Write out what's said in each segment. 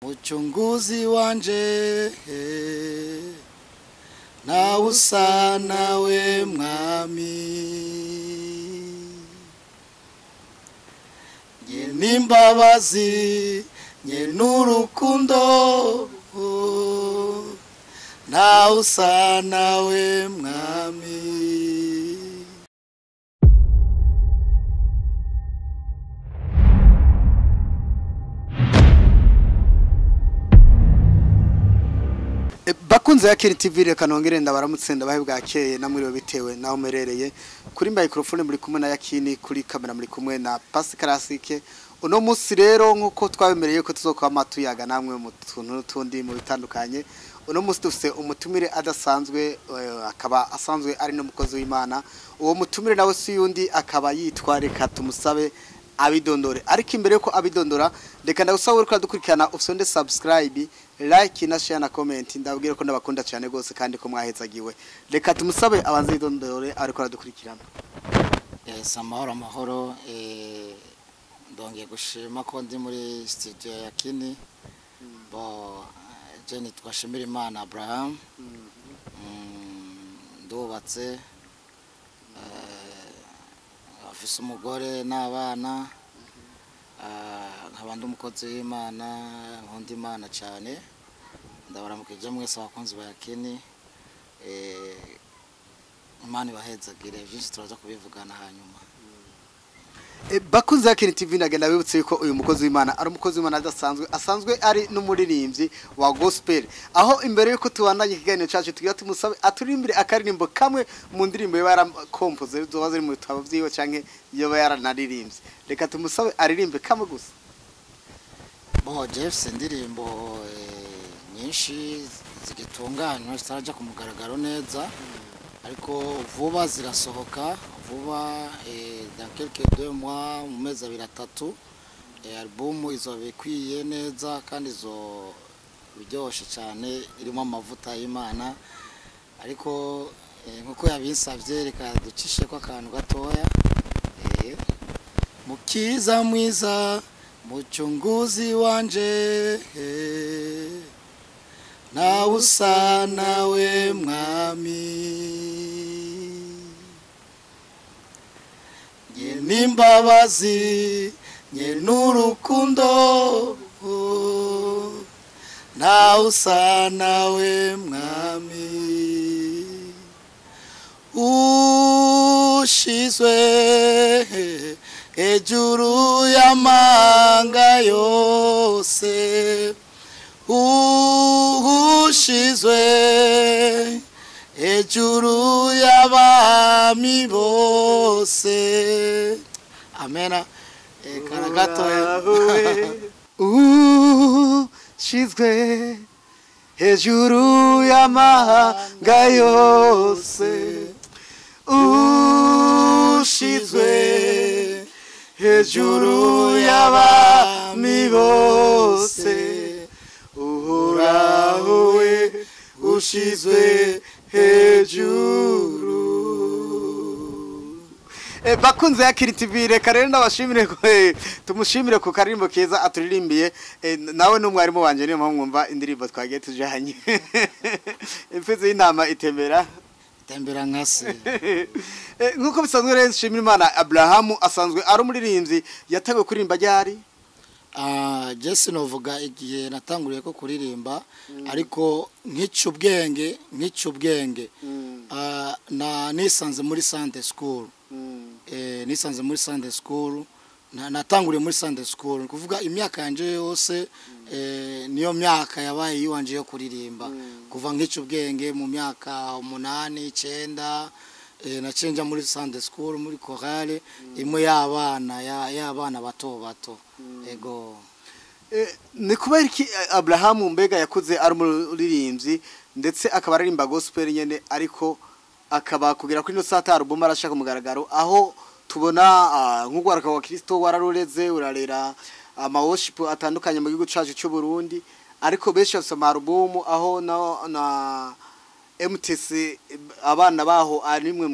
Uchunguzi wanje na usa nawe mwami nye nimbabazi nye nurukundo na usa nawe mwami. Bakunze ya TV reka nongere ndabaramutsinda bahe bwakeye namwiriwe bitewe naho merereye kuri microphone muri kumwe na Yakini, kuri kamera muri kumwe na Pasteur Ibrahim. Uno musi rero nkuko twabemereye ko tuzokwama tuyaga namwe mu tuntu tundi mu bitandukanye. Uno musi dufite umutumire adasanzwe, akaba asanzwe ari no mukozi w'Imana. Uwo mutumire nawe si yundi akaba yitwa, reka tumusabe abidondore. Ariko imbere yuko abidondora reka ndagusaba ko dukurikirana ufite subscribe, like na share na comment. Ndabwira ko ndabakunda cyane gose kandi ko mwahezagiwe. Reka tumusabe abanze idondore ariko aradukurikirana. Amahoro ndongeye gushima ko ndi muri studio ya Yakini. Jeni twashimira Imana Abraham. Ndubatse afise umugore n'abana, nkabandi umukozi w'Imana, nkunda Imana cyane. Ndabaramukije mwese abakunzi ba Yakini. Imana ibahezagire, byinshi turaza kubivugana hanyuma. Bakunze Yakini TV nagenda bibutse yuko uyu mukozi w'Imana ari umukozi w'Imana adasanzwe, asanzwe ari n'umuririmbyi wa gospel. Aho imbere yuko tubandanye ikiganiro cyacu tugira tumusabe aturimbire akaririmbo kamwe mu ndirimbo yarakompoze zoba ziri mu bitabo byiwe canke yoba yaranaririmbye. Reka tumusabe aririmbe kamwe gusa. Jeff indirimbo nyinshi zigitunganywa zitaraja ku mugaragaro neza, ariko vuba zirasohoka vuba dans quelques 2 mois, mu mezi 2-3 album izobikwiye neza kandi zo biryoshe cyane, irimo amavuta y'Imana. Ariko nkuko yabinsavye reka ducishe ko akantu gatoya. Mukiza mwiza muchunguzi wanje na usa nawe mwami nye nimbabazi nye nurukundo na usa nawe mwami ushizwe ejuru y'amanga yose ushizwe ejuru y'abami bose. Amena. Karagatoya. Ushizwe ejuru y'amanga yose ushizwe ejuru y'abami bose uhoraho ushizwe hejuru. Bakunze Yakini TV reka rero ndabashimire ko tumushimire ku karimbo keza aturirimbiye. Nawe n'umwarimu wanje niyo mwumva indirimbo twagiye tujanye. Imfizi y'intama itembera nkase. Nkuko bisanzwe rero nshimira Imana, Abraham asanzwe ari umuririmbyi yatangiye kuririmba ryari? Jesse novuga igihe natanguriye ko kuririmba, ariko nk'icubwenge na nisanze muri Sunday school. Nisanze muri Sunday school, natanguriye muri Sunday school, kuvuga imyaka yanje yose niyo myaka yabaye yiwanje yo kuririmba. Kuva nk'icubwenge mu myaka 8-9 nacenja muri Sunday school muri chorale imwe y'abana bato. Ego. Ni kubera iki Abraham mbega yakuze ari umuririmbyi ndetse akaba aririmba gospel nyene, ariko akaba kugira kuri no sata album arashaka mugaragaro, aho tubona nk'ugwaraka wa Kristo wararureze urarera worship atandukanye mu gihugu cyacu cy'u Burundi, ariko benshi basoma album aho na MTC abana baho ari mwe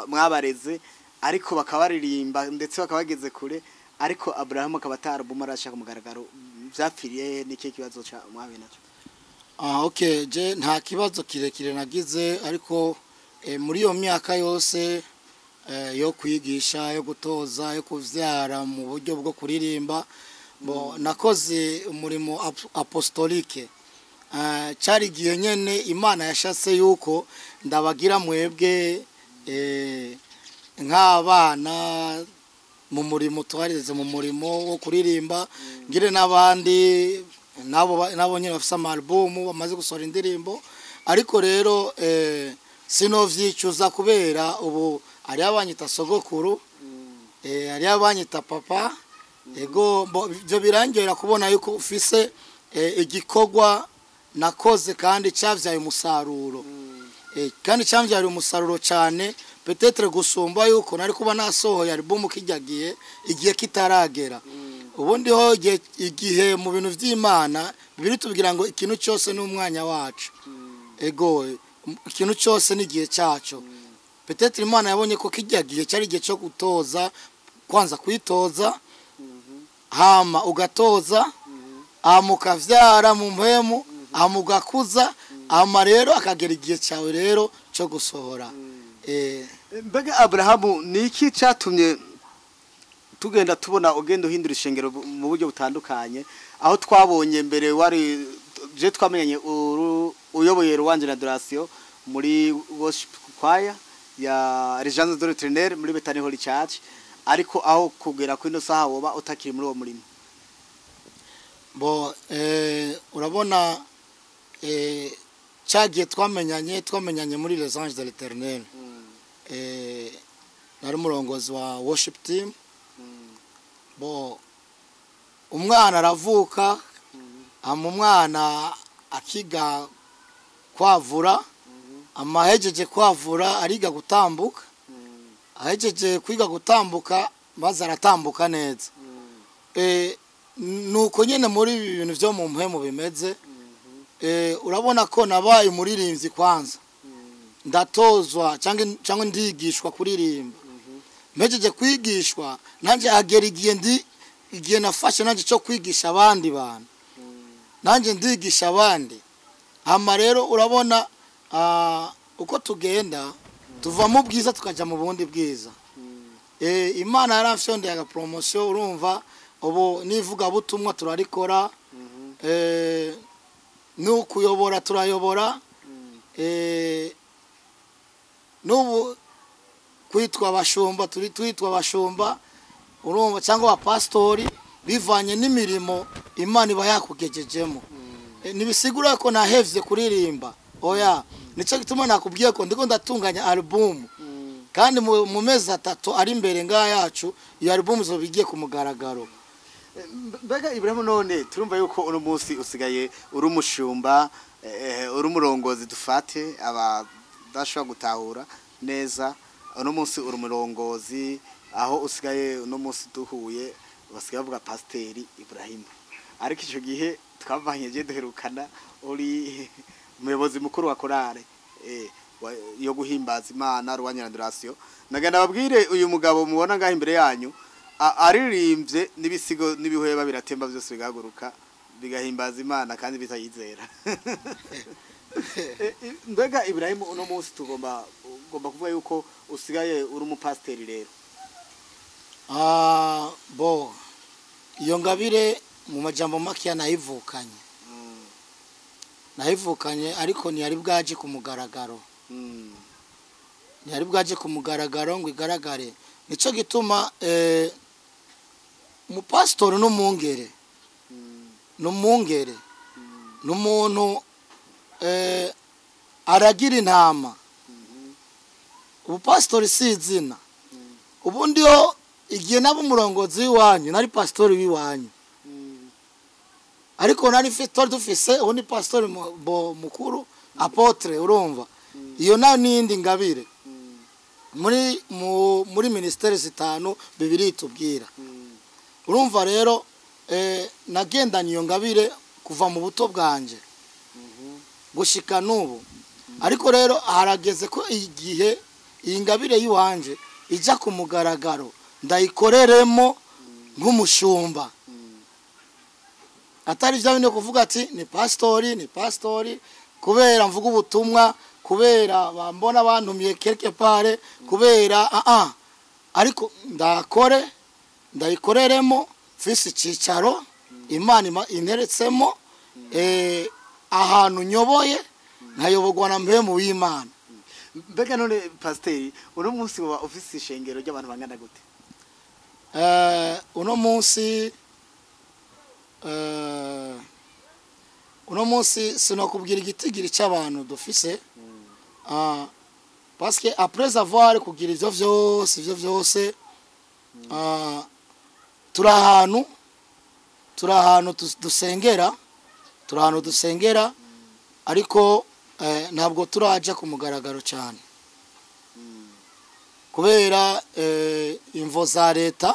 mwabareze, ariko bakabaririmba ndetse bakabageze kure, ariko Abraham akaba atarabuma arashaka mugaragaro. vyapfiriye n'iki kibazo ca mwabe naco? Okay, je nta kibazo kirekire nagize ariko muri iyo myaka yose yo kwigisha, yo gutoza, yo kuvyara mu buryo bwo kuririmba, nakoze umurimo apostolique. Cari gihe nyene Imana yashatse yuko ndabagira mwebwe nk'abana mu murimo twareze mu murimo wo kuririmba, ngire n'abandi nabo nyine bafise album bamaze gusohora indirimbo, ariko rero sinovyicuza kubera ubu ari abanyita sogokuru, ari abanyita papa, ego byo birangera kubona yuko ufise igikorwa nakoze kandi cyavyaye umusaruro, kandi cyavyaye umusaruro cyane, peut-être gusumba yuko nari kuba nasohoye album kijyagiye igihe kitaragera. Ubundi ho igihe mu bintu vy'Imana bibiri tubwira ngo ikintu cyose n'umwanya wacu, ego ikintu cyose n'igihe cyaco. Peut-être Imana yabonye ko kijyagiye cyari igihe cyo gutoza, kwanza kwitoza, hama ugatoza, mukavyara mu mpemu, mugakuza, ama rero akagera igihe cyawe rero cyo gusohora. Mbega Abrahamu niki cyatumye tugenda tubona ugenda uhindura ishengero mu buryo butandukanye, aho twabonye mbere wari je twamenyanye uyoboye ruwanjira adoration muri worship choir ya Regence de l'Éternel muri Bethany Holy Church, ariko aho kugera ku ino saha woba utakiri muri uwo murimo? Urabona cyagiye twamenyanye muri Regence de l'Éternel, nari umurongozi wa worship team. Umwana aravuka, umwana akiga kwavura, amahejeje kwavura ariga gutambuka, ahejeje kwiga gutambuka maze aratambuka neza. Nuko nyene muri ibintu byo mu mpemu bimeze, urabona ko nabaye umuririmbyi kwanza, ndatozwa cyangwa ndigishwa kuririmba. Mejeje kwigishwa nanje agera igihe nafashe nanje cyo kwigisha abandi bantu, nanje ndigisha abandi. Hama rero urabona uko tugenda tuva mu bwiza tukaja mu bundi bwiza. Imana yaramfyondeye aga promotion, urumva ubu nivuga butumwa turarikora, n'ukuyobora turayobora, n'ubu kwitwa abashumba twitwa abashumba, urumva, cyangwa abapastori, bivanye n'imirimo Imana iba yakugejejemo. Nibisigura ko nahevye kuririmba, oya, nico gituma nakubwiye ko ndiko ndatunganya album, kandi mu mezi 3 ari imbere nga yacu iyo album zo bigiye ku mugaragaro. Mbega Ibrahim, none turumva yuko uno munsi usigaye uri umushumba, uri umurongozi, dufate abadashobora gutahura neza, uno munsi uri umurongozi, aho usigaye uno munsi duhuye basigaye bavuga Pasteur Ibrahim, ariko ico gihe twavanye je duherukana uri umuyobozi mukuru wa korale yo guhimbaza Imana ruwanjira adoration. Nagenda babwire uyu mugabo mubona ngaho imbere yanyu aririmbye n'ibisigo n'ibihweba biratemba byose bigahaguruka bigahimbaza Imana kandi bitayizera. Mbega Ibrahim, uno munsi tugomba kuvuga yuko usigaye uri umupasiteri rero? Iyo ngabire mu majambo makiya nayivukanye, ariko ntiyari bwaje ku mugaragaro, ntiyari bwaje ku mugaragaro ngo igaragare. Nico gituma umupastori n'umungere, n'umuntu aragira intama. Ubupastori si izina. Ubundi yo igihe nabo umurongozi w'iwanyu nari pastori w'iwanyu, ariko nari dufise ubundi pastori mukuru apotre, urumva. Iyo nayo n'indi ngabire muri ministeri 5 bibiri tubwira, urumva. Rero nagendanye iyo ngabire kuva mu buto bwanje gushika n'ubu, ariko rero harageze ko igihe iyi ngabire yiwanje ija ku mugaragaro ndayikoreremo nk'umushumba. atari bya bindi kuvuga ati ni pastori kubera mvuga ubutumwa kubera bambona bantumiye quelque part kubera ariko ndayikoreremo fisi cicaro Imana interetsemo ahantu nyoboye nkayobogwa na mpemu w'Imana. Mbega none pasiteri uno munsi wa ofisi ishengero ry'abantu bangana gute? Uno munsi sinokubwira igitigiri cy'abantu dufise parce que après avoir kugira ivyo vyose turahantu dusengera ariko ntabwo turaja ku mugaragaro cyane kubera imvo za leta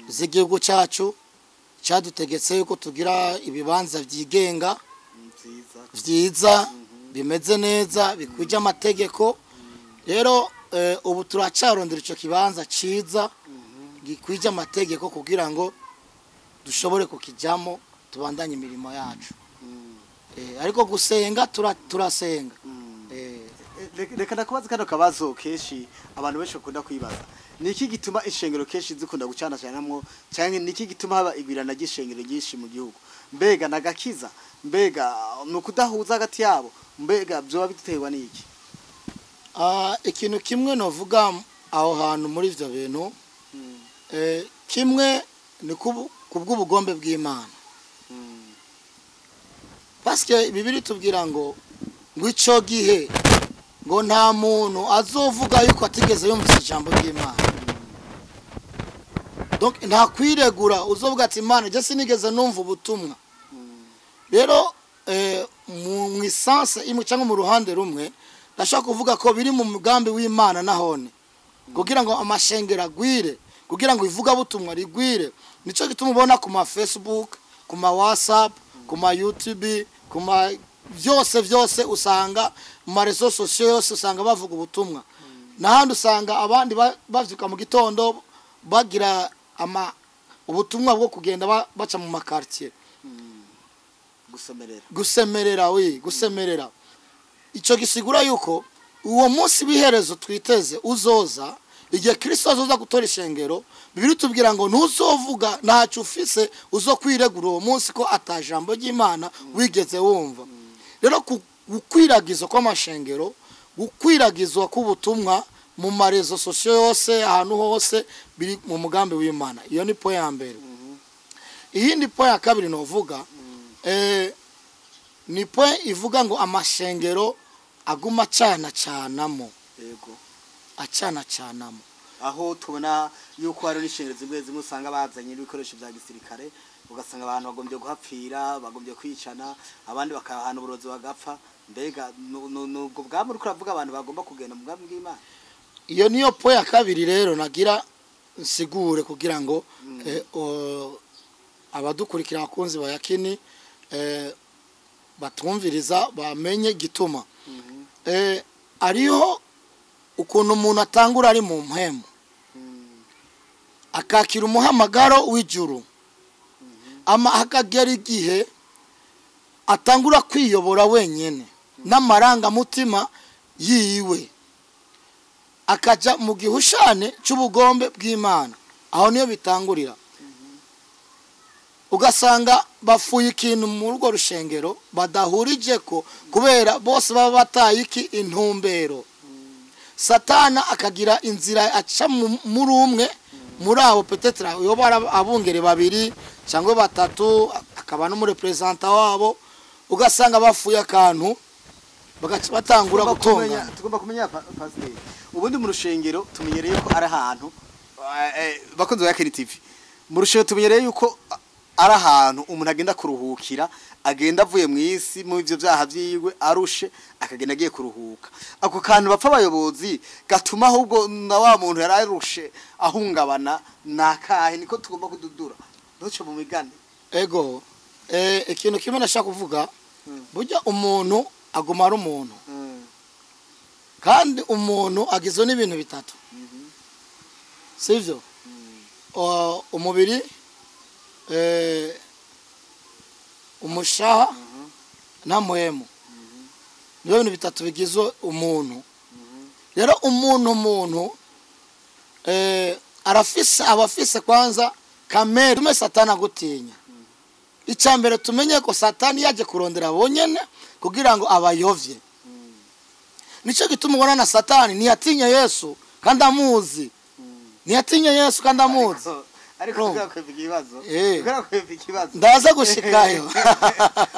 z'igihugu cyacu cyadutegetse yuko tugira ibibanza byigenga vyiza bimeze neza bikwije amategeko. Rero ubu turacarondera ico kibanza ciza gikwije amategeko kugira ngo dushobore kukijamo tubandanye imirimo yacu. Ariko gusenga turasenga. Reka ndakubaza kano kabazo keshi abantu benshi bakunda kwibaza. Niki gituma ishengero keshi zikunda gucana cyanamwo cyane niki gituma haba igwirana ry'ishengero ryinshi mu gihugu? Mbega nagakiza, mbega nukudahuza hagati yabo, mbega byo bitewe n'iki? Ikintu kimwe novuga aho hantu muri ivyo bintu kimwe ni kubw'ubugombe bw'Imana. Parce que Bibiliya tubwira ngo ico gihe ngo nta muntu azovuga yuko atigeze yumvise ijambo ry'Imana. Donc nta kwiregura uzovuga ati Imana je sinigeze numva ubutumwa. Rero mu essence imwe cyangwa mu ruhande rumwe ndashaka kuvuga ko biri mu mugambi w'Imana nahone kugira ngo amashengero agwire, kugira ngo ivuga butumwa rigwire. Nico gituma ubona ku ma Facebook, ku ma WhatsApp, ku ma YouTube, ku ma vyose usanga mu marezo sociaux yose usanga bavuga ubutumwa. Nahandi usanga abandi bavyuka mu gitondo bagira ubutumwa bwo kugenda baca mu makartier gusemerera. Ico gisigura yuko uwo munsi biherezo twiteze uzoza igihe Kristo azoza gutora ishengero. Bibiliya tubwira ngo ntuzovuga ntacyo ufise uzokwiregura uwo munsi ko atajambo ry'Imana wigeze wumva. Rero gukwiragizwa kw'amashengero, gukwiragizwa k'ubutumwa mu marezo sociaux yose ahantu hose biri mu mugambi w'Imana. Iyo ni point ya mbere. Iyindi point ya kabiri novuga ni point ivuga ngo amashengero aguma canamo. Yego. Canamo. Aho tubona yuko hari n'ishengero zimwe usanga bazanye ibikoresho bya gisirikare ugasanga abantu bagombye guhapfira, bagombye kwicana, abandi bakahana uburozi bagapfa. Mbega nubwo bwabo uriko uravuga abantu bagomba kugenda mu mugambi w'Imana. Iyo niyo point ya kabiri rero nagira nsigure kugira ngo abadukurikira abakunzi ba Yakini batumviriza bamenye gituma. Ariho ukuntu umuntu atangura ari mu mpemu akakira umuhamagaro w'ijuru akagera igihe atangura kwiyobora wenyene n'amaranga mutima yiwe akaja mu gihushane cy'ubugombe bw'Imana. Aho niyo bitangurira. Ugasanga bafuye ikintu mu rugo rushengero badahurije ko kubera bose baba bataye iki intumbero. Satana akagira inzira aca muri umwe muri abo peut-être yoba abungere babiri cyangwa batatu akaba no muri representant wabo. Ugasanga bafuye akantu batangura gutonga. Tugomba kumenya pasiteri ubundi mu rushengero tumenyereye ko ari ahantu bakunze ya TV mu rushengero tumenyereye yuko ari ahantu umuntu agenda kuruhukira, agenda avuye mu isi mu ivyo byaha byiwe arushe akagenda agiye kuruhuka. Ako kantu bapfa abayobozi gatuma ahubwo na wa muntu yararushe ahungabana nakahe niko tugomba kududura ntuce mu migani. Ego ikintu kimwe nashaka kuvuga burya umuntu aguma ari umuntu kandi umuntu agizwe n'ibintu bitatu sivyo umubiri umushaha na muhemu niyo bintu bitatu bigize umuntu rero umuntu abafise kwanza kamere tume satani agutinya icambere tumenye ko satani yaje kurondera bonyene kugira ngo abayovye nico gituma ubona na satani ntiyatinya Yesu kandi amuzi ntiyatinya Yesu kandi amuzi ariko tugakweva ikibazo ndaza gushikayo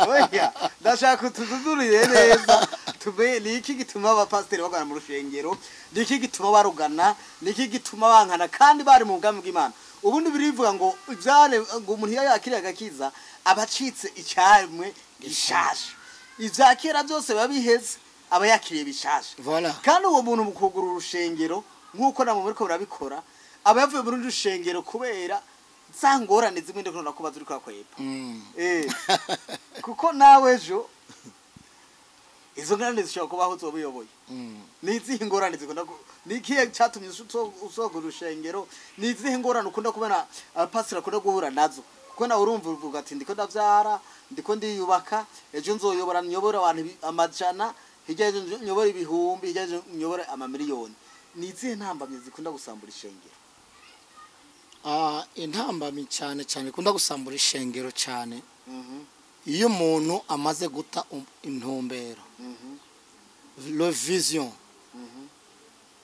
oya ndashaka tutudurire neza tube niki gituma abapasiteri bagana mu rushengero niki gituma barugana niki gituma bankana kandi bari mu bwami bw'Imana ubundi birivuga ngo ivyane ngo umuntu yakiriye agakiza abacitse icyamwe gishasha ivyakera byose babiheze aba yakiriye bishasha kandi uwo muntu mukugura urushengero nkuko namwe muri ko burabikora aba yavuye muri rushengero kubera zangorane zimwe ndiko nakuba zuri kwakweba kuko nawe ejo izo ngorane zishobora kubaho zobuyoboye nizihe ngorane zikunda nikiye cyatumye usoga urushengero nizihe ngorane ukunda kubona abapasiteri akunda guhura nazo kuko nawe urumva uvuga ati ndiko ndavyara ndiko ndiyubaka ejo nzoyobora nyobora abantu amajana hirya ejo nyobora ibihumbi hirya ejo nyobora amamiliyoni nizihe ntambamye zikunda gusambura ishengero intambamye cyane kunda gusambura ishengero cyane iyo umuntu amaze guta intumbero le vision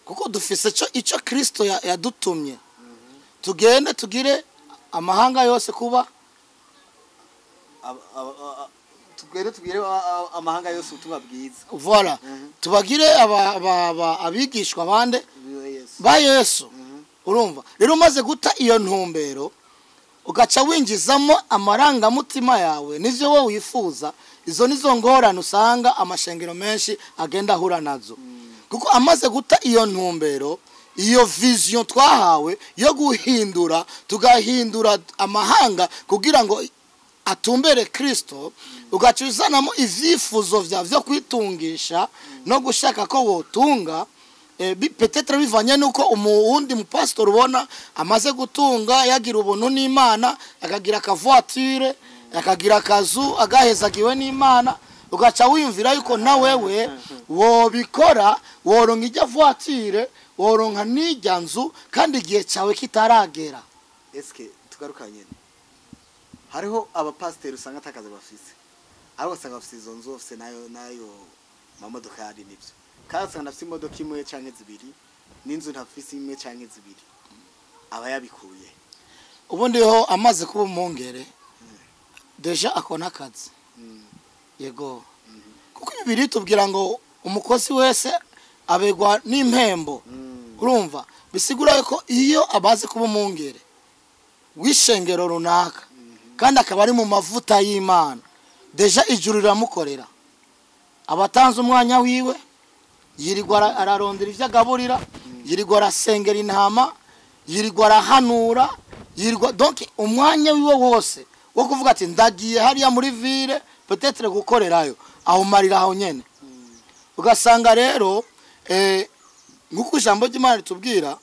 kuko dufise ico Kristo yadutumye tugende tugire amahanga yose kuba tugire amahanga yose ubutumwa bwiza voilà tubagire abigishwa bande ba Yesu urumva rero umaze guta iyo ntumbero ugaca winjizamo amarangamutima yawe nivyo wowe wifuza izo nizo ngorane usanga amashengero menshi agenda ahura nazo kuko amaze guta iyo ntumbero iyo vision twahawe yo guhindura tugahindura amahanga kugira ngo atumbere Kristo ugaca uzanamo ivyifuzo vyo kwitungisha no gushaka ko wotunga peut-être bivanye nuko umuwundi mupastor ubona amaze gutunga yagira ubuntu n'Imana akagira akavoiture akagira akazu agahezagiwe n'Imana ugaca wiyumvira yuko na wewe wobikora woronka ijya voiture woronka n'ijya nzu kandi igihe cyawe kitaragera eske tugarukanye hariho abapasiteri usanga atakaza bafise abo usanga bafise izo nzu bafise nayo mamodoka yari nibyo kandi usanga afise imodoka imwe canke zibiri n'inzu ntafise imwe canke zibiri aba yabikuye ubundi ho amaze kuba umwongere deja akona akazi yego kuko ibiri tubwira ngo umukozi wese abegwa n'impembo urumva bisigura ko iyo abaze kuba umwongere wishengero runaka kandi akaba ari mu mavuta y'Imana deja ijuru riramukorera abatanze umwanya wiwe yirigwa ararondera ivyo agaburira yirigwa arasengera intama yirigwa arahanura yirigwa donc umwanya wiwe wose wo kuvuga ati ndagiye hariya muri ville peut-être gukorerayo aho marira aho nyene ugasanga rero nkuko ijambo ry'Imana ritubwira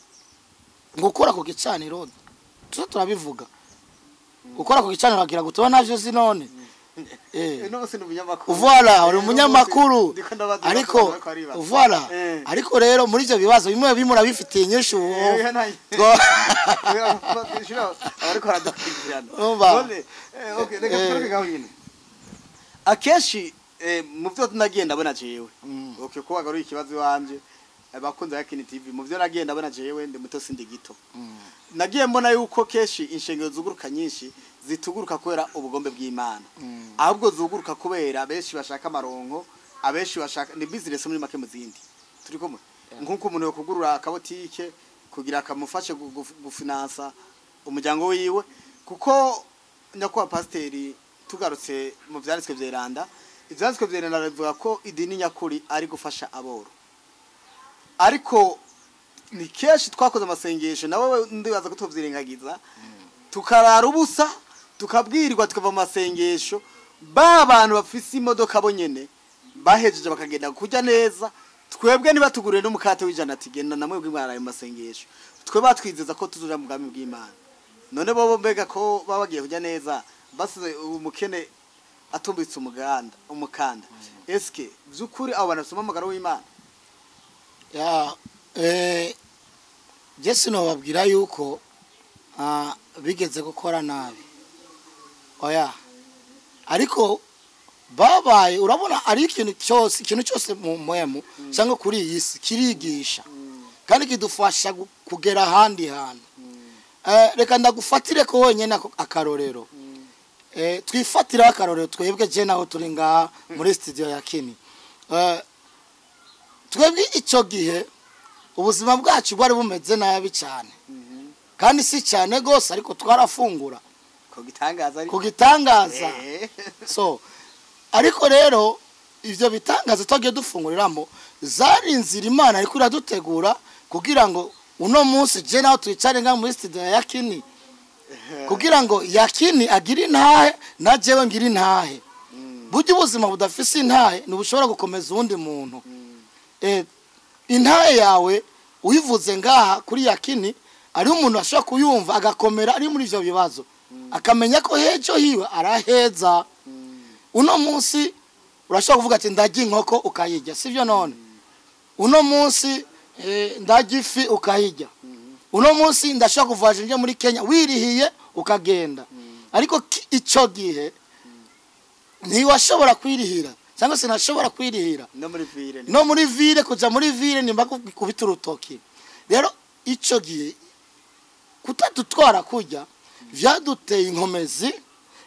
ngukora ku gicaniro turabivuga gukora ku gicaniro agira gutubona navyo zinone voilà uri umunyamakuru ariko voilà ariko rero muri ivyo bibazo bimwe bimura bifitiye inyishu akeshi mu byo tunagenda bona jewe okay ko wagaruye ikibazo wanje abakunze ya Kini TV mu byo nagenda bona jewe ndi muto sindi gito nagiye mbona yuko keshi inshengero zuguruka nyinshi zituguruka kubera ubugombe bw'Imana ahubwo zuguruka kubera benshi bashaka amaronko abenshi bashaka ni business muri make muzindi turi komwe nkuko umuntu yo kugurura akabotike kugira akamufashe gufinansa umuryango wiwe kuko nyakwa pasteri tugarutse mu byanditswe by'Iranda ibyanditswe by'Iranda bivuga ko idini nyakuri ari gufasha aboro ariko ni keshi twakoze amasengesho nawe ndibaza ko tuvyirengagiza tukarara ubusa tukabwirirwa tukava amasengesho bantu bafise imodoka bonyene bahejeje bakagenda kujya neza twebwe niba tugurire n'umukate w'ijana tigenda namwe bw'Imana ayo masengesho twe batwizeza ko tuzoja mu bwami bw'Imana none bobo mbega ko babagiye kujya neza basize umukene atumbitse umukanda eske byukuri abo banasoma amagaro w'Imana ya Jesse no babwira yuko bigeze gukora nabi oya ariko babaye urabona ari ikintu cyose mu mwemu cyangwa kuri iyi si kirigisha kandi kidufasha kugera ahandi hantu reka ndagufatire ko wenyine akarorero twifatira akarorero twebwe je naho turi ngaha muri studio ya Kini twebwe icyo gihe ubuzima bwacu bwari bumeze nabi cyane kandi si cyane gose ariko twarafungura kugitangaza so ariko rero ivyo bitangaza twagiye dufunguriramo zari inzira Imana ariko iradutegura kugira ngo uno munsi je naho twicare nga muri studio ya Kini kugira ngo Yakini agire intahe na jewe ngire intahe buryo ubuzima budafise intahe nubushobora gukomeza uwundi muntu intahe yawe uyivuze ngaha kuri Yakini ari umuntu ashobora kuyumva agakomera ari muri ivyo bibazo akamenya ko hejo hiwe araheza uno munsi urashobora kuvuga ati ndajya inkoko ukayijya sivyo none uno munsi ndajya ifi ukayijya uno munsi ndashaka kuvaje nje muri Kenya wirihiye ukagenda ariko ico gihe ntiwashobora kwirihira cyangwa se nashobora kwirihira no muri ville kuja muri ville nimba kubita urutoki rero ico gihe kutatutwara kujya vyaduteye inkomezi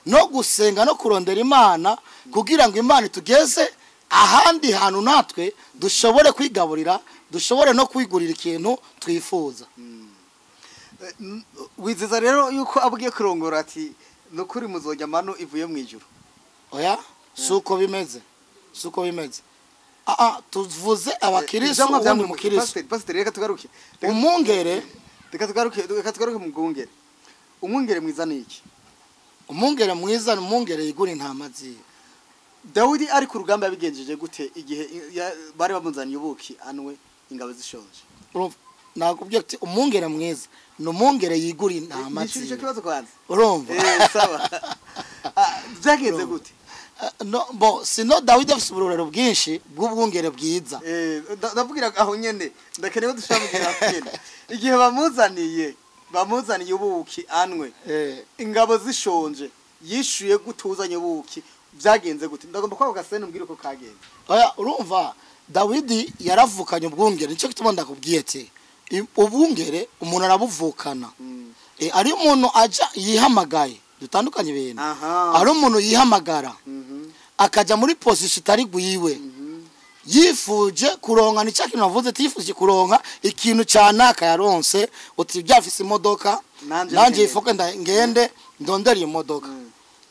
no gusenga no kurondera Imana kugira ngo Imana tugeze ahandi hantu natwe dushobore kwigaburira dushobore no kwigurira ikintu twifuza wizeza rero yuko abwiye kurongora ati nukuri muzojya mano ivuye mu ijuru oya suko bimeze tuvuze abakiristo ubundi mukiristo pastor reka tugaruke umwungere reka tugaruke mu bwungere umwungere mwiza niki umwungere mwiza umwungere yigura intama ziwe Dawidi ari ku rugamba yabigenjeje gute igihe bari bamuzaniye ubuki anwe ingabo zishonje nakubwiye ati umwungere mwiza n'umwungere yigura intama ziwe nicyo kibazo kwanza urumva sawa byagenze gute no bo sino Dawidi afite uburorero bwinshi bw'ubwungere bwiza ndavugira aho nyene ndakeneye dushamugira afite igihe bamuzaniye ubuki anwe ingabo zishonje yishuye gutuzanye ubuki byagenze gute ndagomba kwa gasene umbwire ko kagenze oya urumva Dawidi yaravukanye ubwungere nicyo gituma ndakubwiye ati ubwungere umuntu arabuvukana ari umuntu aja yihamagaye dutandukanye ibintu ari umuntu yihamagara akaja muri position itari gwiwe yifuje kuronka ni cyaki navuze tifuje kuronka ikintu cyanaka yaronse uti byafise imodoka nanje ifoke ngende ndondera iyo modoka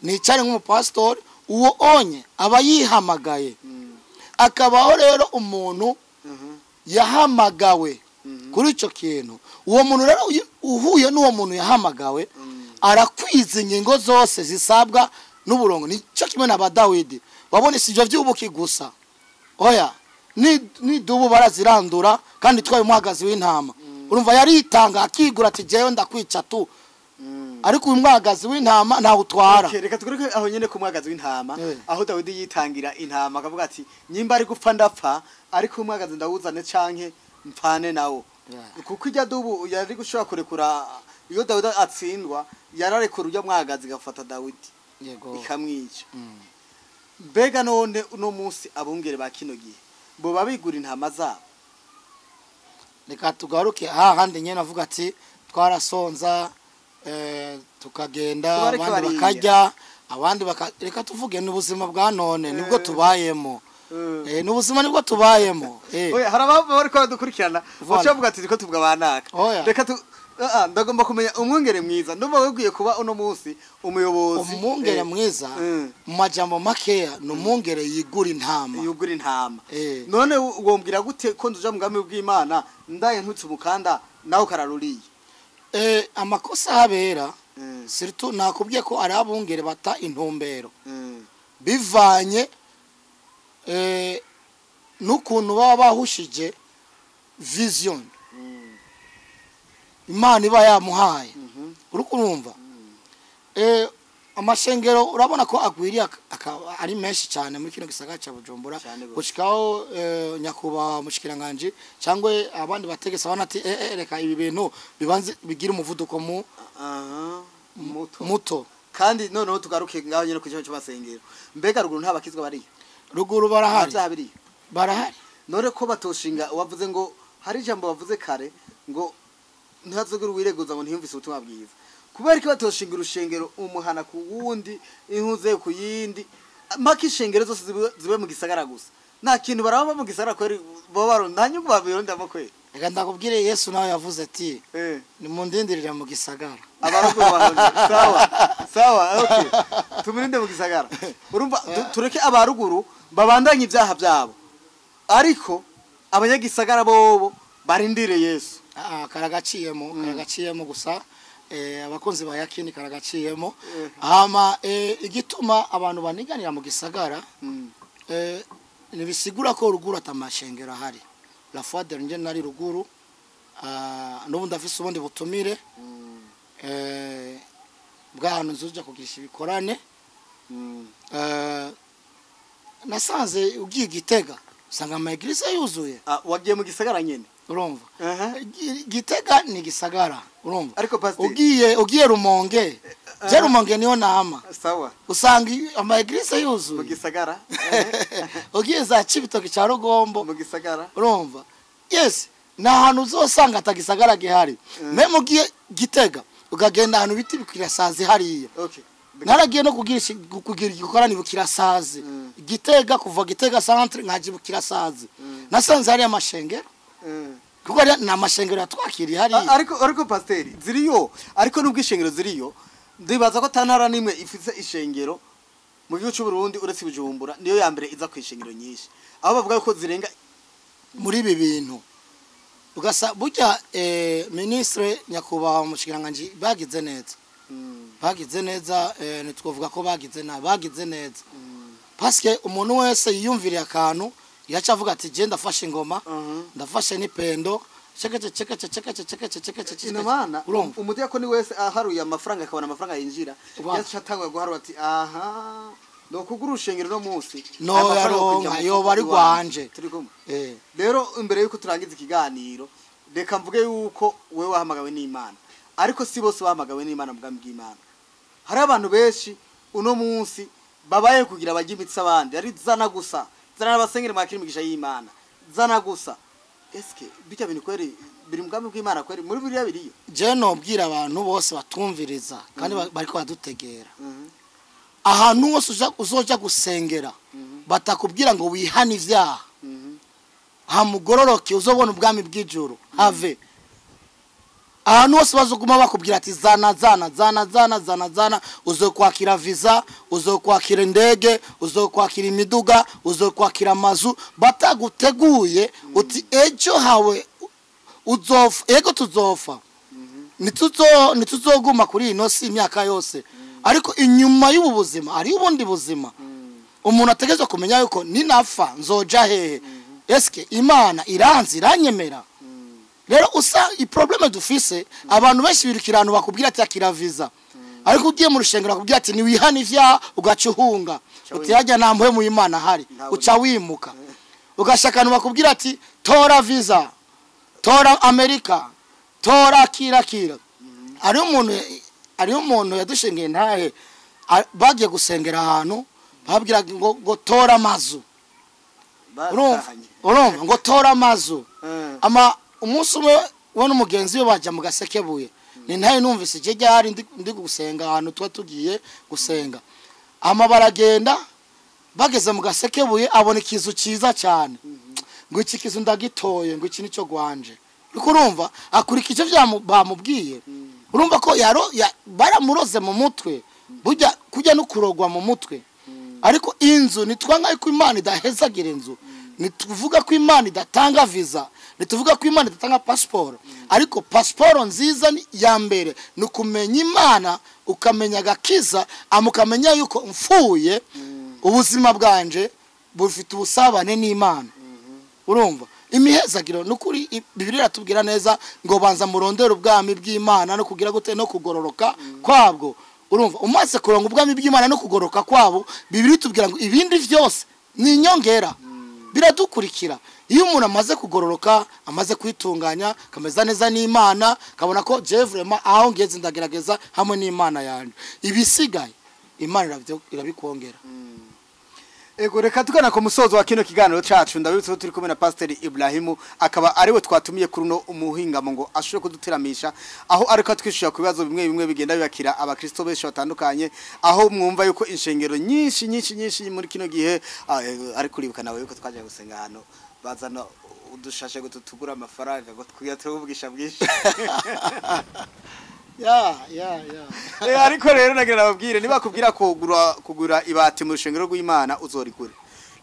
nicare nk'umupastor uwo onye aba yihamagaye akabaho rero umuntu yahamagawe kuri ico kintu uwo muntu rero uhuye n'uwo muntu yahamagawe arakwiza ingingo zose zisabwa n'uburongo nico kimwe na Dawidi wabone sivyo vy'ubuki gusa oya ni dubu barazirandura kandi twaye umuhagazi w'intama urumva yaritanga akigura ati jewe ndakwica tu ariko uyu mwagazi w'intama nta utwara reka tuguruke aho nyene ku mwagazi w'intama aho Dawidi yitangira intama akavuga ati nyimba ari gupfa ndapfa ariko umwagazi ndawuzane canke mpfane nawo kuko ijya dubu yari gushobora kurekura iyo Dawidi atsindwa yararekura ujya mwagazi gafata Dawidi ikamwica mbega none uno munsi abungere ba kino gihe bo babigura intama zabo reka tugaruke hahandi nyene avuga ati twarasonza tukagenda abandi bakarya abandi reka tuvuge n'ubuzima bwa none nibwo tubayemo n'ubuzima nibwo tubayemo oya harababa bari ko dukurikirana bacavuga ati ko tuvuga banaka reka ndagomba kumenya umwungere mwiza ndumva wegwiye kuba uno munsi umuyobozi umwungere mwiza mu majambo makeya n'umwungere yigura intama none wombwira gute ko nduja mugambi bw'Imana ndaye ntutse umukanda naho kararuriye amakosa habera surtout nakubwiye ko ari abungere bata intumbero bivanye n'ukuntu baba bahushije vision Imana iba yamuhaye urukurumva amashengero urabona ko agwiriye ari menshi cyane muri kino gisagara cya Bujumbura gushikaho nyakuba mushikiranganje cyangwa abandi bategetse abana ati reka ibi bintu bibanze bigira umuvuduko muto kandi noneho tugaruke ngaho nyene ku cyo cy'abasengero mbega ruguru nta bakizwa bari ruguru barahari barahari none ko batoshinga wavuze ngo hari ijambo bavuze kare ngo ntazogura wireguza ngo ntiyumvise ubutumwa bwiza kubera ko batoshinga urushengero umuhana ku wundi inkuze ku yindi maka ishengero zose zibe mu gisagara gusa nta kintu baraba mu gisagara kweri bo nta nyungu babirondamo kweri reka ndakubwire Yesu nawe yavuze ati ni mundindirira mu gisagara abaruguru sawa okay tumurinde mu gisagara urumva tureke abaruguru babandanye ibyaha byabo ariko abanyagisagara bobo barindire Yesu karagaciyemo gusa abakunzi ba yakini karagaciyemo hama igituma abantu baniganira mu gisagara nibisigura ko ruguru atamashengero hari la foi de nje nari ruguru n'ubu ndafise ubundi butumire bw'ahantu nzuja kugisha ibikorane nasanze ugiye Gitega usanga ama eglise yuzuye wagiye mu gisagara nyene urumva Gitega ni gisagara urumva ariko pastor ugiye Rumonge je Rumonge niyo nama sawa usanga ama eglise yuzuye mu gisagara ugiye za Cibitoke cya Rugombo mu gisagara urumva yes na hantu uzosanga atagisagara gihari meme ugiye Gitega ukagenda ahantu biti bikirasaze hariya okay naragiye no kugira igikorani bukirasaze Gitega kuva Gitega centre nkaje bukirasaze nasanze hari amashengero kuko na mashengero yatwakiriye hari ariko pasteri ziriyo ariko nubwo ishengero ziriyo ndibaza ko tantara nimwe ifise ishengero mu gihugu cy'u Burundi uretse Bujumbura niyo ya mbere iza kwishengero nyinshi aho bavuga ko zirenga muri ibi bintu ugasa burya ministre nyakuba mushikiranganje bagize neza nitwovuga ko bagize neza parce que umuntu wese yiyumviriye akantu yacha avuga ati je ndafashe ingoma ndafashe n'ipendo chekece inamana umuti yako ni wese aharuye amafaranga akabona amafaranga yinjira yachatangwa guharu ati aha no kugura urushengero no munsi no yaronka yoba ari gwanje rero imbere yuko turangiza ikiganiro reka mvuge yuko wewe wahamagawe n'Imana ariko si bose bahamagawe n'Imana mugambi bw'Imana hari abantu benshi uno munsi babaye kugira bajye imitsi abandi ari zana gusa zana abasengere makiri migisha y'Imana zana gusa eske bitya bintu kweri biri mugambi bw'Imana kweri muri biriya biriyo je no bwira abantu bose batumviriza kandi bariko badutegera ahantu wose uzoja gusengera batakubwira ngo wihana ivyaha hamugororoke uzobona ubwami bw'ijuru have ahantu hose bazoguma bakubwira ati zana uzokwakira visa uzokwakira indege uzokwakira imiduga uzokwakira amazu bataguteguye uti ejo hawe uzofa ego tuzofa nituzoguma kuri ino si imyaka yose ariko inyuma y'ubu buzima ari ubundi buzima umuntu ategezwe kumenya yuko ninafa nzoja hehe eske Imana iranzi iranyemera rero usa iprobleme dufise abantu benshi birukirano bakubwira ati akira visa ariko ugiye mu rushengero bakubwira ati ni wihana ivya ugacuhunga uti yajya namwe mu Imana hari uca wimuka ugashakana bakubwira ati tora visa tora America tora kira ari umuntu yadushengeye ntahe bagiye gusengera ahantu babwira ngo tora amazu urumva ngo tora amazu ama umunsi umwe wone umugenzi we baje mu gasekebuye ni ntaye numvise je ryari ndi gusenga ahantu twa tugiye gusenga ama baragenda bageze mu gasekebuye abona ikizu ciza cyane ngo iki kizu ndagitoye ngo iki nico gwanje uko urumva akurikije bamubwiye urumva ko baramuroze mu mutwe burya kujya no kurogwa mu mutwe ariko inzu nitwanga ko Imana idahezagira inzu nituvuga ko Imana idatanga visa nituvuga ko Imana idatanga passport ariko passport nziza ya mbere nukumenya Imana ukamenya gakiza amukamenya yuko mfuye ubuzima bwanje bufite ubusabane n'Imana urumva imihezagiro nukuri Bibiliya iratubwira neza ngo banza murondera ubwami bw'Imana no kugira gute no kugororoka kwabwo urumva umaze kuronga ubwami bw'Imana no kugoroka kwabo bibiri tubwira ngo ibindi vyose ni inyongera biradukurikira iyo umuntu amaze kugororoka amaze kwitunganya kameza neza n'Imana kabona ko je vraiment aho ngeze ndagerageza hamwe n'Imana yanjye ibisigaye Imana irabikongera. Ego reka tukana ku musozo wa kino kiganiro cacu ndabitse turi kumwe na Pasteur Ibrahim akaba ariwe twatumiye kuri no umuhingamo ngo ashobore kuduteramisha aho ariko twishura ku bibazo bimwe bimwe bigenda bibakira abakristo benshi batandukanye aho mwumva yuko inshengero nyinshi muri kino gihe ari kuribuka nawe yuko twaje gusenga hano bazana udushashe gututugura amafaranga ngo twiyatuvugisha bwinshi ariko rero nagira nababwire niba kubwira kugura ibati mu rushengero rw'Imana uzorigure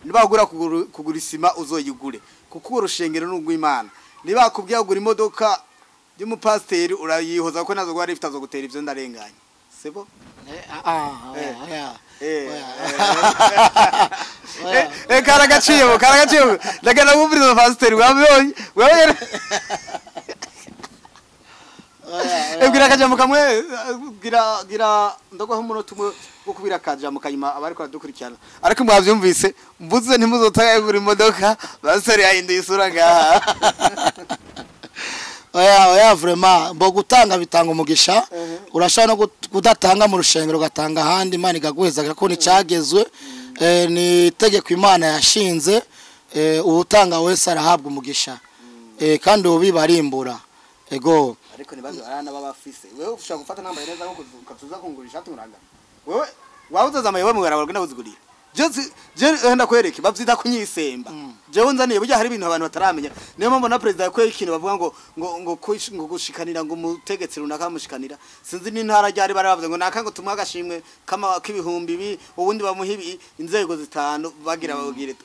niba kugura isima uzoyigure kuko urushengero n'urw'Imana niba kubwira kugura imodoka y'umupasteri urayihoza ko nazo gwari ifitazo gutera ivyo ndarenganye sebo karagaciye ndagana bumviriza pasiteri wabonye ebwira kajambo kamwe gira ndogo umunota umwe wo kubira kajambo kanyuma abari ko dukurikirana ariko mwavyumvise mvuze ntimuzotaya gura imodoka pasiteri yahinduye isura ngaha oya vraiment mbo gutanga bitanga umugisha urashaka no kudatanga mu rushengero gatanga handi Imana igaguheza ko ni cyagezwe ni tegeko Imana yashinze ubutanga wese arahabwa umugisha kandi ubibarimbura ego ariko nibazo arana babafise wewe ushaka gufata namba neza nko kuzuza kungurisha tumuranga wewe wawuzaza amayewe mu garagara genda uzigurira je henda kwereke bavyita kunyisemba jewe nzaniye burya hari ibintu abantu bataramenya niyo mpamvu na president yakwe ikintu bavuga ngo gushikanira ngo umutegetsi runaka mushikanira sinzi n'intara ryari bari bavuze ngo naka ngo tumwa gashimwe kama k'ibihumbi bi ubundi bamuhibi inzego zitanu bagira babwire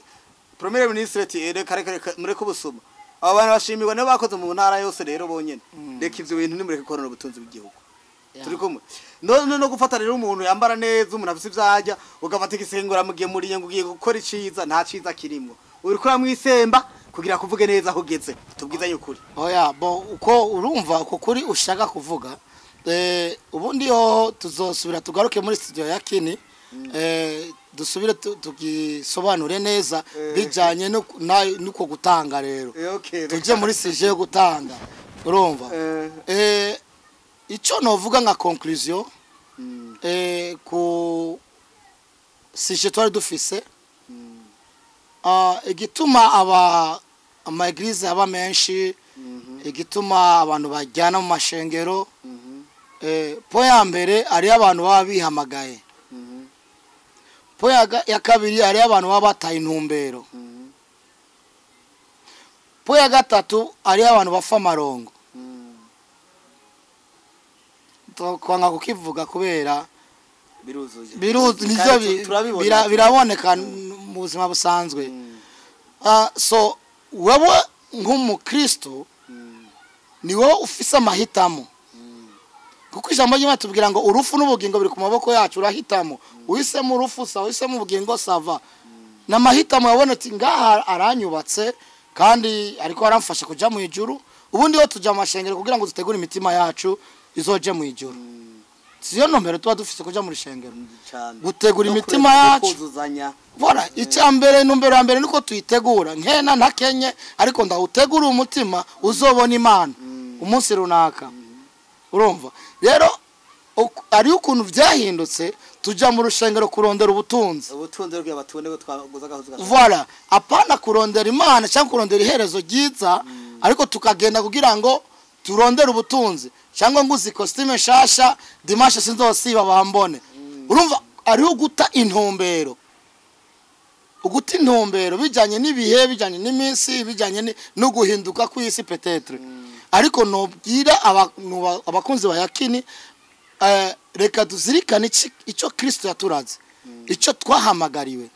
premier ministre ati reka mureke ubusuma abo bantu bashimirwa nibo bakoze mu ntara yose rero bonyene reka ivyo bintu nimureke korona ubutunzi bw'igihugu turi kumwe no gufata rero umuntu yambara neza umuntu afite ivyajya ugafata igisengura mugiye muri ngo ugiye gukora iciza nta ciza kirimwo uri kora mwisemba kugira kuvuge neza aho ugeze tubwiza y'ukuri oya bo uko urumva uko kuri ushaka kuvuga ubundi yo tuzosubira tugaruke muri studio ya Kini dusubire tugisobanure neza bijanye nuko gutanga rero tuje muri sije yo gutanga urumva ico novuga nka conclusion ku sije twari dufise igituma ama eglise aba menshi igituma abantu bajyana mu mashengero po ya mbere ari abantu baba bihamagaye po ya kabiri ari abantu baba bataye intumbero po ya gatatu ari abantu bapfa amaronko kwanga kukivuga kubera biruzuye nivyo biraboneka mu buzima busanzwe so wewe nk'umukristo ni wowe ufise amahitamo kuko ijambo ry'Imana tubwira ngo urufu n'ubugingo biri ku maboko yacu urahitamo uhisemo urufu sa uhisemo ubugingo sava n'amahitamo yabonetse ngaha aranyubatse kandi ariko aramfasha kuja mu ijuru ubundi yo tuja amashengero kugira ngo dutegure imitima yacu izoje mu ijuru siyo nomero tuba dufise kuja mu rushengero gutegura imitima yacu voilà icyambere numbero ya mbere niko tuyitegura nkena ntakenye ariko ndawutegura umutima uzobona Imana umunsi runaka urumva rero ari ukuntu vyahindutse tuja mu rushengero kurondera ubutunzi bw'abatune bwo twaguza gahuza voilà apana kurondera Imana cyangwa kurondera iherezo ryiza ariko tukagenda kugira ngo turondera ubutunzi cyangwa nguzi costume shasha dimanche sinzosiba bambone urumva ari uguta intumbero bijanye n'ibihe bijanye n'iminsi bijanye no guhinduka kw'isi peut-être ariko nobwira abakunzi ba Yakini reka tuzirikane ico Kristo yaturaze ico twahamagariwe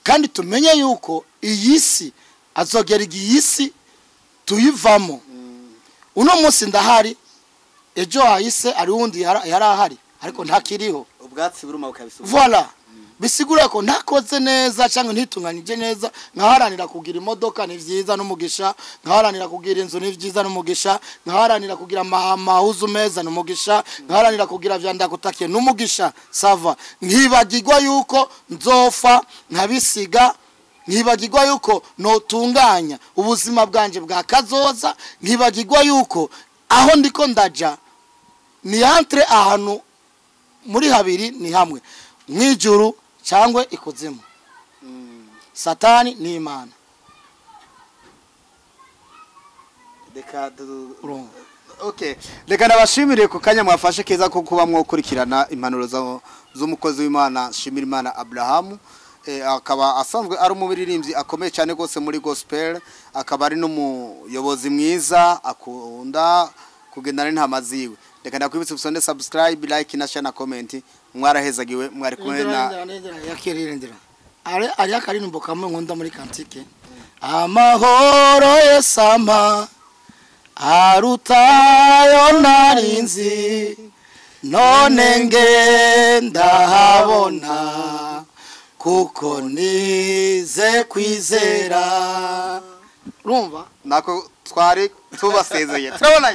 kandi tumenye yuko iyi si azogera igisi tuyivamo uno munsi ndahari ejo hahise ari wundi yarahari ariko ntakiriho ubwatsi buruma ukabisubiza voilà bisigura ko ntakoze neza cyangwa ntitunganyije neza nkaharanira kugira imodoka ni vyiza n'umugisha nkaharanira kugira inzu ni vyiza n'umugisha nkaharanira kugira amahuzu meza n'umugisha nkaharanira kugira vyandakutakiye n'umugisha sava nkibagirwa yuko nzofa nkabisiga nkibagirwa yuko notunganya ubuzima bwanje bwa kazoza nkibagirwa yuko aho ndiko ndaja ni entre ahantu muri habiri ni hamwe mwijuru cyangwa ikuzimu satani ni imana okay reka nabashimire ku kanya mwafashe keza ko kuba mwokurikirana impanuro z'umukozi w'Imana Shimira Imana Abraham akaba asanzwe ari umubiririmbyi akomeye cyane gose muri gospel akaba ari n'umuyobozi mwiza akunda kugendana n'intama ziwe reka nakwibutsa usonde subscribe like na share na comment mwarahezagiwe mwari kumwe na yakirindira ari akarinimbo kamwe nkunda muri kantike amahoro yesama arutayo narinzi none ngenda habona kuko nize kwizera urumva nako twari tubasezeye turabona